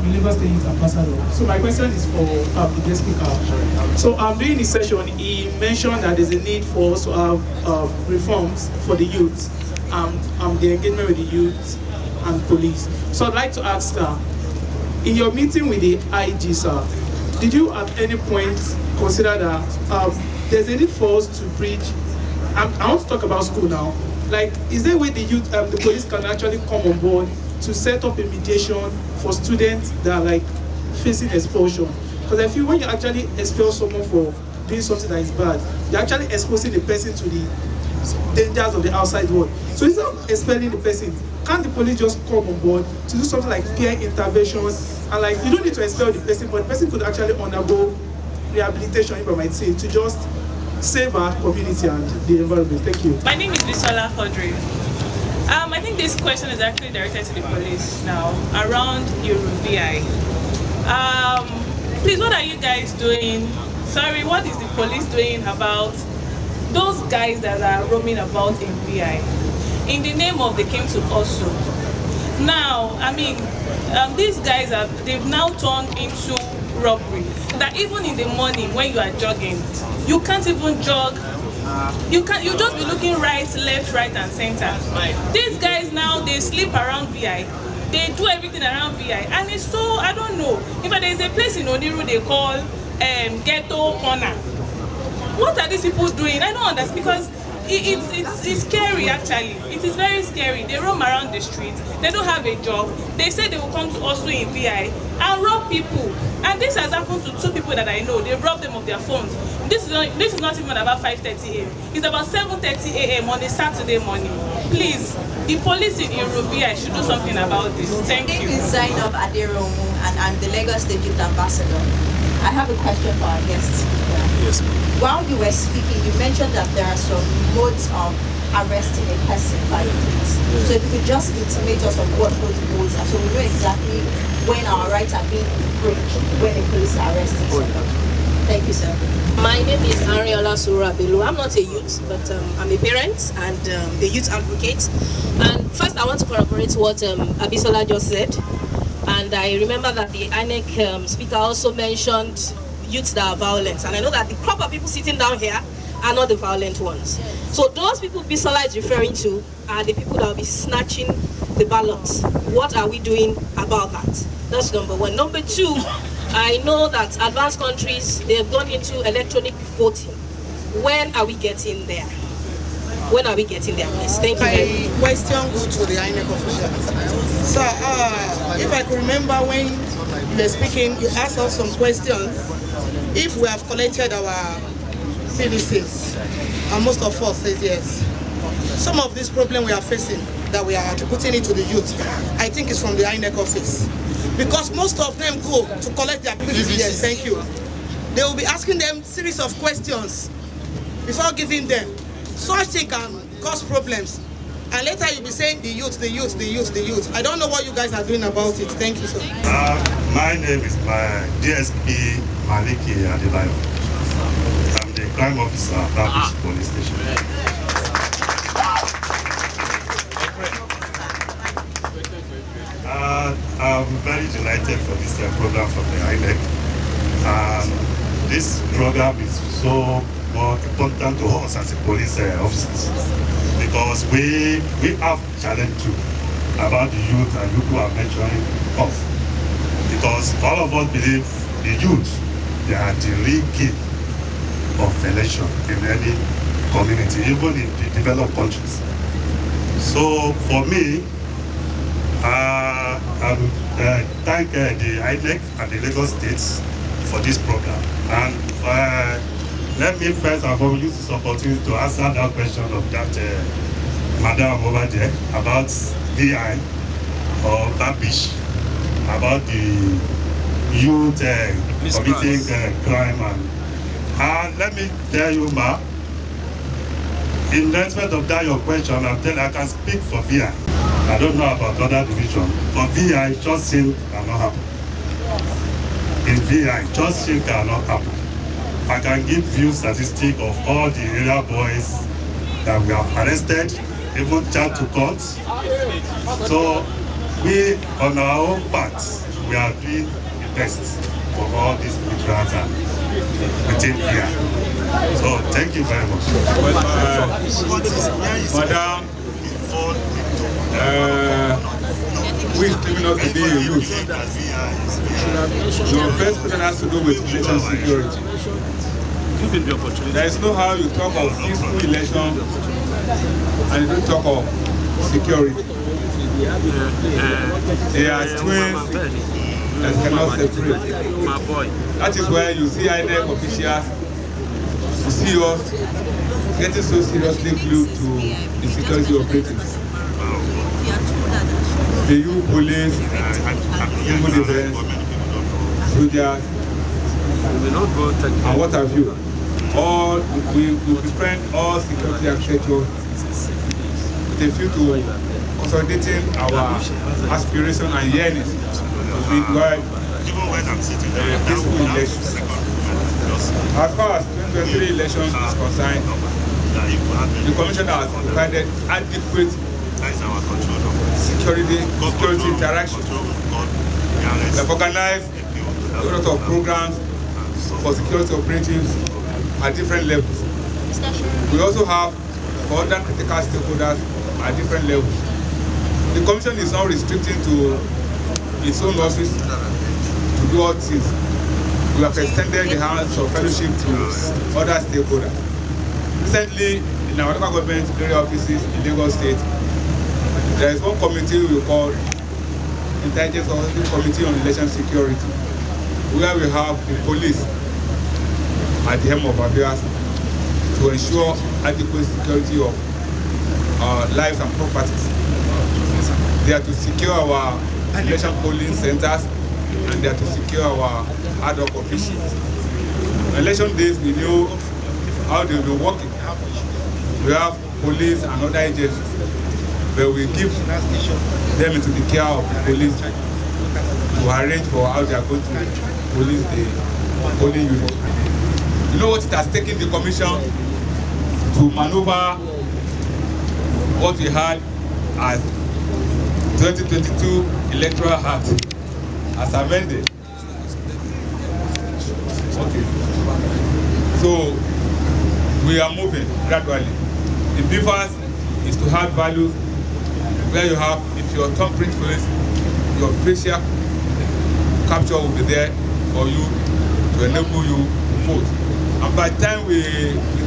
Lagos State Youth Ambassador. So my question is for the guest speaker. So during this session, he mentioned that there's a need for us to have reforms for the youth, the engagement with the youth and police. So I'd like to ask, in your meeting with the IG, sir, did you at any point consider that there's a need for us to bridge? I want to talk about school now. Like, is there a way the youth, the police can actually come on board to set up a mediation for students that are like facing expulsion? Because I feel when you actually expel someone for doing something that is bad, you're actually exposing the person to the dangers of the outside world. So instead of expelling the person, can't the police just come on board to do something like peer interventions? And like, you don't need to expel the person, but the person could actually undergo rehabilitation, if I might say, to just save our community and the environment. Thank you. My name is Bisola Hodri. I think this question is actually directed to the police now, around Eurovi. Please, what are you guys doing? Sorry, what is the police doing about those guys that are roaming about in VI? In the name of they came to also. Now, I mean, these guys they've now turned into robbery. That even in the morning when you are jogging, you can't even jog. You just be looking right, left, right, and center. These guys now, they sleep around VI. They do everything around VI, and it's so, I don't know. In fact, there's a place in Oniru they call Ghetto Corner. What are these people doing? I don't understand, because it's scary actually. It is very scary. They roam around the streets. They don't have a job. They say they will come to us in VI and rob people. And this has happened to 2 people that I know. They robbed them of their phones. This is not even about 5:30 a.m. It's about 7:30 a.m. on a Saturday morning. Please, the police in VI should do something about this. Thank you. My name is Zainab Aderomu, and I'm the Lagos State Youth Ambassador. I have a question for our guests. Yes. While you were speaking, you mentioned that there are some modes of arresting a person by the police. Yes. So if you could just intimate us of what those modes are, so we know exactly when our rights are being breached, when the police are arresting someone. Thank you, sir. My name is Ariola Surabelu. I'm not a youth, but I'm a parent and a youth advocate. And first, I want to corroborate what Abisola just said. And I remember that the INEC speaker also mentioned youths that are violent. And I know that the proper people sitting down here are not the violent ones. So those people Bisola is referring to are the people that will be snatching the ballots. What are we doing about that? That's number one. Number two, I know that advanced countries, they have gone into electronic voting. When are we getting there? When are we getting there, please? Thank you very much. My question goes to the INEC officials. So, if I could remember when you were speaking, you asked us some questions. If we have collected our PVCs, and most of us says yes. Some of this problem we are facing, that we are attributing it to the youth, I think is from the INEC office. Because most of them go to collect their PVCs. Yes, thank you. They will be asking them series of questions before giving them. Such thing can cause problems. And later you'll be saying the youth, the youth, the youth, the youth. I don't know what you guys are doing about it. Thank you, sir. My name is DSP Maliki Adebayo. I'm the crime officer at Baptist Police Station. I'm very delighted for this program from the INEC. This program is so more important to us as a police officers, because we have challenge too about the youth, and you are mentioning us, because all of us believe the youth, they are the real key of election in any community, even in the developed countries. So for me, I thank the INEC and the Lagos States for this program. And let me first of all use this opportunity to answer that question of that madam over there about VI or Babish, about the youth committing crime. And let me tell you, ma, in respect of that your question, I can speak for VI. I don't know about other division. For VI, justice cannot happen. In VI, justice cannot happen. I can give you statistics of all the area boys that we have arrested, even charged to court. So we, on our own part, we are doing the best for all these veterans and within here. So thank you very much. Madam, who is claiming us to be a youth? Your first question has to do with election security. There is no how you talk of peaceful election and you don't talk of security. They are twins that cannot separate. That is why you see INEC officials, you see us getting so seriously glued to the security operatives. The youth police, civil defense, soldiers, and what have you. All we befriend all security architecture with a view to consolidating our aspiration and yearnings to enjoy peaceful elections. As far as 2023 election is concerned, the Commission has provided adequate security interaction. We have organized a lot of programs for security operatives at different levels. We also have for other critical stakeholders at different levels. The Commission is not restricting to its own office to do all things. We have extended the hands of fellowship to other stakeholders. Recently, in our local government area offices in Lagos State, there is one committee we call Intelligence Authority Committee on Election Security, where we have the police at the helm of affairs to ensure adequate security of lives and properties. They are to secure our election polling centers and they are to secure our ad hoc officials. Election days, we know how they will be working. We have police and other agencies, but we give them into the care of the police to arrange for how they are going to police the polling unit. You know what it has taken the Commission to maneuver what we had as 2022 Electoral Act as amended. Okay. So we are moving gradually. The difference is to have values where you have, if your thumbprint face, your facial capture will be there for you to enable you to vote. And by the time we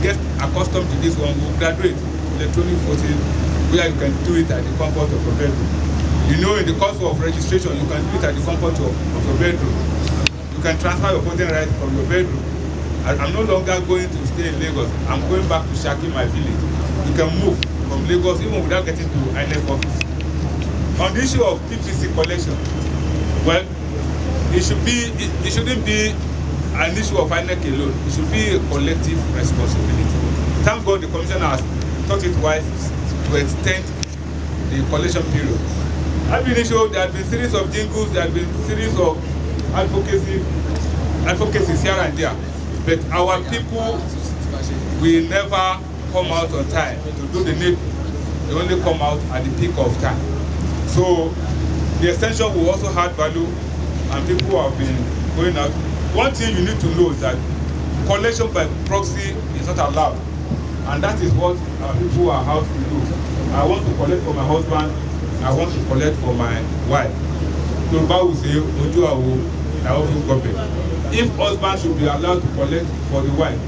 get accustomed to this one, we'll graduate electronic voting where you can do it at the comfort of your bedroom. You know, in the course of registration, you can do it at the comfort of your bedroom. You can transfer your voting rights from your bedroom. I'm no longer going to stay in Lagos. I'm going back to Shaki, my village. You can move from Lagos even without getting to INEC office. On the issue of PPC collection, well, it shouldn't be an issue of INEC alone. It should be a collective responsibility. Thank God the Commission has thought it wise to extend the collection period. There have been series of jingles, there have been series of advocacies here and there. But our people will never come out on time to do the need. They only come out at the peak of time. So the extension will also have value and people have been going out. One thing you need to know is that collection by proxy is not allowed. And that is what our people are out to do. I want to collect for my husband, I want to collect for my wife. Yoruba will say, Oju awo, na ofin gobe. If husband should be allowed to collect for the wife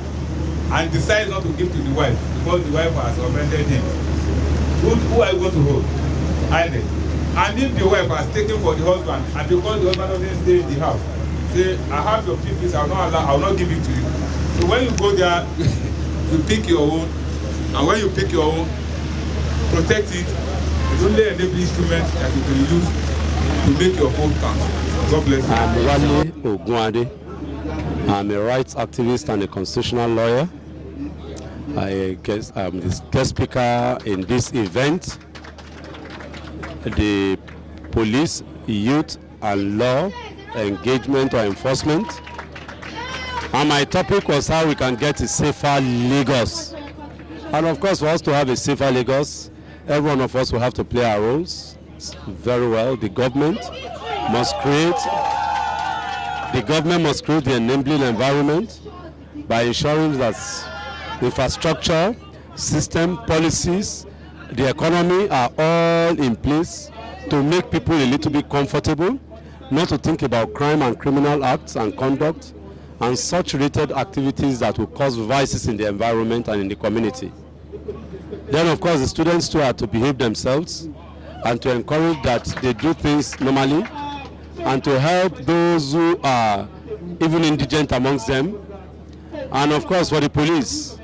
and decides not to give to the wife because the wife has offended him, who are you going to hold? INEC. And if the wife has taken for the husband and because the husband doesn't stay in the house, say, I have your PPC, I will not give it to you. So when you go there, you pick your own, and when you pick your own, protect it. It's only an enabling instrument that you can use to make your vote count. God bless you. I'm Wale Ogunade. I'm a rights activist and a constitutional lawyer. I guess I'm the guest speaker in this event. The police, youth, and law engagement or enforcement. And my topic was how we can get a safer Lagos. And of course, for us to have a safer Lagos, every one of us will have to play our roles very well. The government, the government must create the enabling environment by ensuring that infrastructure, system, policies, the economy are all in place to make people a little bit comfortable, not to think about crime and criminal acts and conduct and such related activities that will cause vices in the environment and in the community. Then of course the students too are to behave themselves and to encourage that they do things normally and to help those who are even indigent amongst them. And of course for the police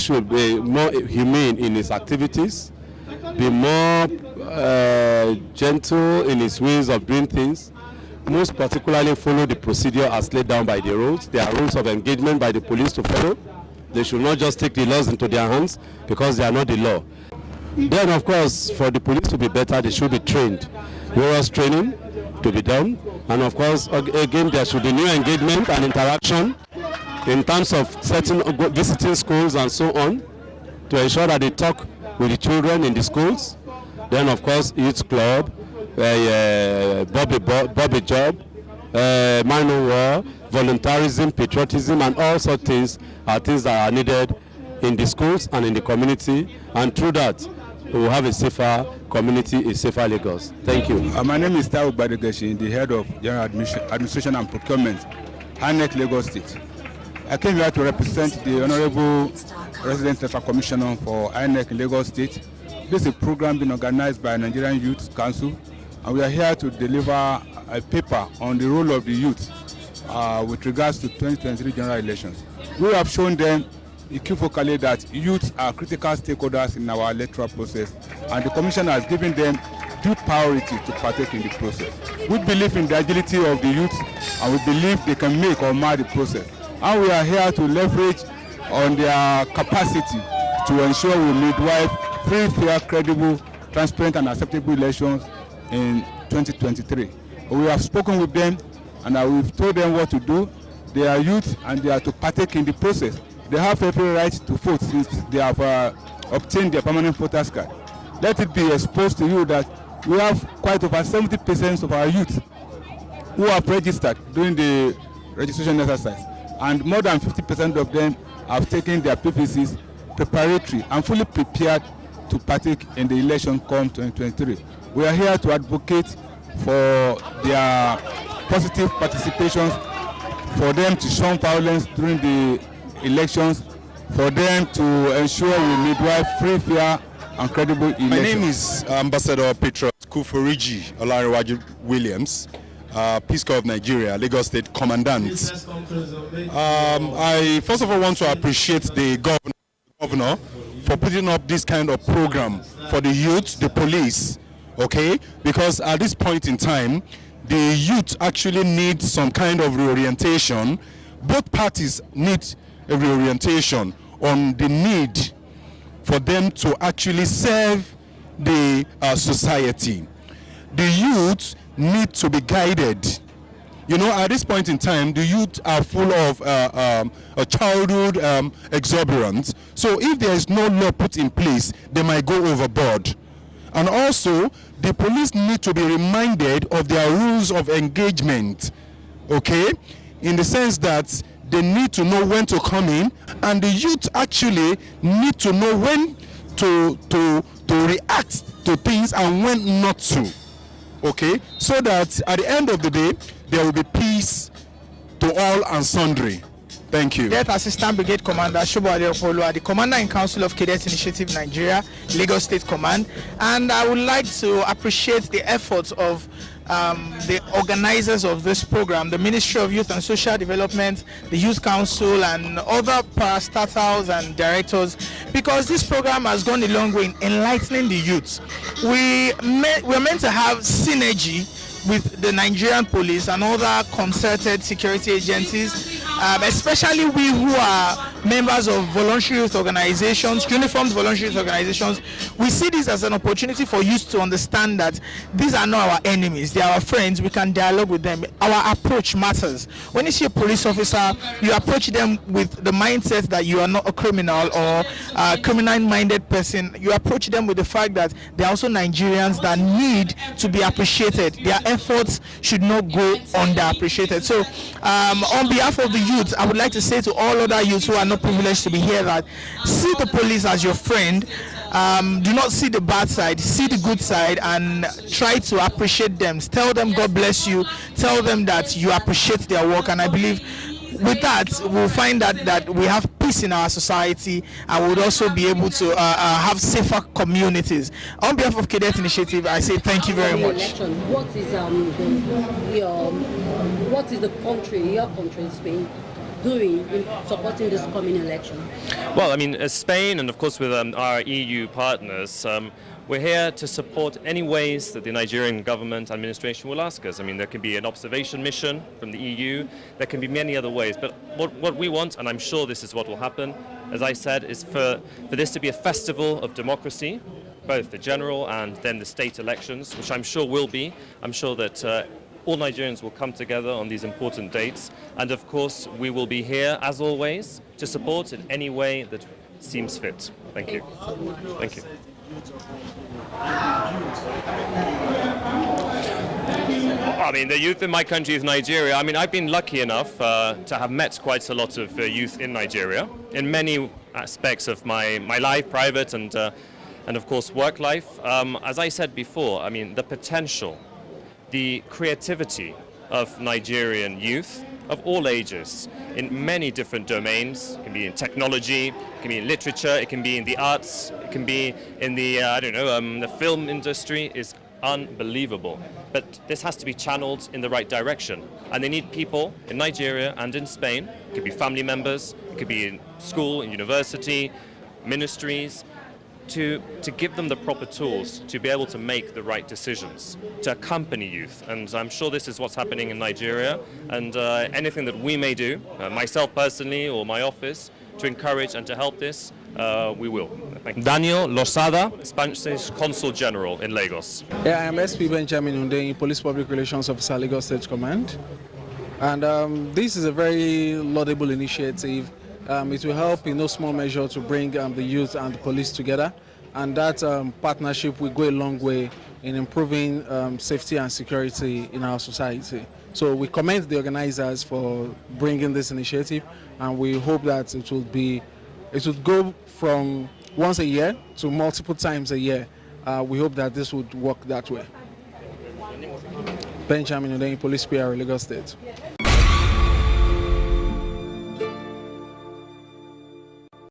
should be more humane in its activities, be more gentle in its ways of doing things, most particularly follow the procedure as laid down by the rules. There are rules of engagement by the police to follow. They should not just take the laws into their hands because they are not the law. Then of course for the police to be better, they should be trained. Various training to be done, and of course again there should be new engagement and interaction in terms of visiting schools and so on, to ensure that they talk with the children in the schools. Then of course youth club, Bobby job, minor war, voluntarism, patriotism, and all such things are things that are needed in the schools and in the community, and through that we will have a safer community, a safer Lagos. Thank you. My name is Tao Badegeshi, the head of General Administration and Procurement, INEC Lagos State. I came here to represent the Honorable Resident Letter Commissioner for INEC Lagos State. This is a program being organized by Nigerian Youth Council, and we are here to deliver a paper on the role of the youth with regards to 2023 general elections. We have shown them equivocally that youth are critical stakeholders in our electoral process, and the Commission has given them due priority to partake in the process. We believe in the agility of the youth, and we believe they can make or mar the process. And we are here to leverage on their capacity to ensure we midwife free, fair, credible, transparent and acceptable elections in 2023. We have spoken with them and we've told them what to do. They are youth and they are to partake in the process. They have every right to vote since they have obtained their permanent voters card. Let it be exposed to you that we have quite over 70% of our youth who have registered during the registration exercise, and more than 50% of them have taken their PVCs preparatory and fully prepared to partake in the election come 2023. We are here to advocate for their positive participations, for them to shun violence during the elections, for them to ensure we midwife free, fair and credible elections. My name is Ambassador Petros Kuforiji Olariwaju Williams, Peace Corps of Nigeria, Lagos State Commandant. I first of all want to appreciate the governor for putting up this kind of program for the youth, the police, okay? Because at this point in time, the youth actually need some kind of reorientation. Both parties need a reorientation on the need for them to actually serve the society. The youth need to be guided. You know, at this point in time, the youth are full of a childhood exuberance. So if there is no law put in place, they might go overboard. And also, the police need to be reminded of their rules of engagement, okay? In the sense that they need to know when to come in, and the youth actually need to know when to react to things and when not to, okay? So that at the end of the day, there will be peace to all and sundry. Thank you. Cadet Assistant Brigade Commander Shobo Adeopolo, the Commander-in-Council of Cadet Initiative Nigeria, Lagos State Command, and I would like to appreciate the efforts of the organizers of this program, the Ministry of Youth and Social Development, the Youth Council, and other parastatals and directors, because this program has gone a long way in enlightening the youth. We're meant to have synergy with the Nigerian police and other concerted security agencies, especially we who are members of voluntary youth organizations, uniformed voluntary youth organizations. We see this as an opportunity for youth to understand that these are not our enemies, they are our friends. We can dialogue with them. Our approach matters. When you see a police officer, you approach them with the mindset that you are not a criminal or a criminal-minded person. You approach them with the fact that they are also Nigerians that need to be appreciated. Their efforts should not go underappreciated. So on behalf of the youth, I would like to say to all other youths who are not privileged to be here that see the police as your friend. Do not see the bad side, see the good side, and try to appreciate them. Tell them God bless you, tell them that you appreciate their work, and I believe with that we'll find that we have peace in our society, and we'll also be able to have safer communities. On behalf of Cadet Initiative, I say thank you very much. What is the country, your country, Spain, doing in supporting this coming election? Well, I mean, as Spain and of course with our EU partners, we're here to support any ways that the Nigerian government administration will ask us. I mean, there can be an observation mission from the EU, there can be many other ways, but what we want, and I'm sure this is what will happen, as I said, is for this to be a festival of democracy, both the general and then the state elections, which I'm sure will be. I'm sure that all Nigerians will come together on these important dates, and of course we will be here as always to support in any way that seems fit. Thank you. Thank you. I mean, the youth in my country is Nigeria. I mean, I've been lucky enough to have met quite a lot of youth in Nigeria in many aspects of my life, private and of course work life. As I said before, I mean, the potential, the creativity of Nigerian youth of all ages in many different domains. It can be in technology, it can be in literature, it can be in the arts, it can be in the, the film industry is unbelievable. But this has to be channeled in the right direction. And they need people in Nigeria and in Spain. It could be family members, it could be in school, in university, ministries, to give them the proper tools to be able to make the right decisions, to accompany youth. And I'm sure this is what's happening in Nigeria, and anything that we may do, myself personally or my office, to encourage and to help this, we will. Thank you. Daniel Losada, Spanish Consul General in Lagos. Yeah, I am SP Benjamin Unde, Police Public Relations Officer, Lagos State Command. And this is a very laudable initiative. It will help in no small measure to bring the youth and the police together, and that partnership will go a long way in improving safety and security in our society. So we commend the organizers for bringing this initiative, and we hope that it will go from once a year to multiple times a year. We hope that this would work that way. Benjamin Unde, Police PR, Lagos State.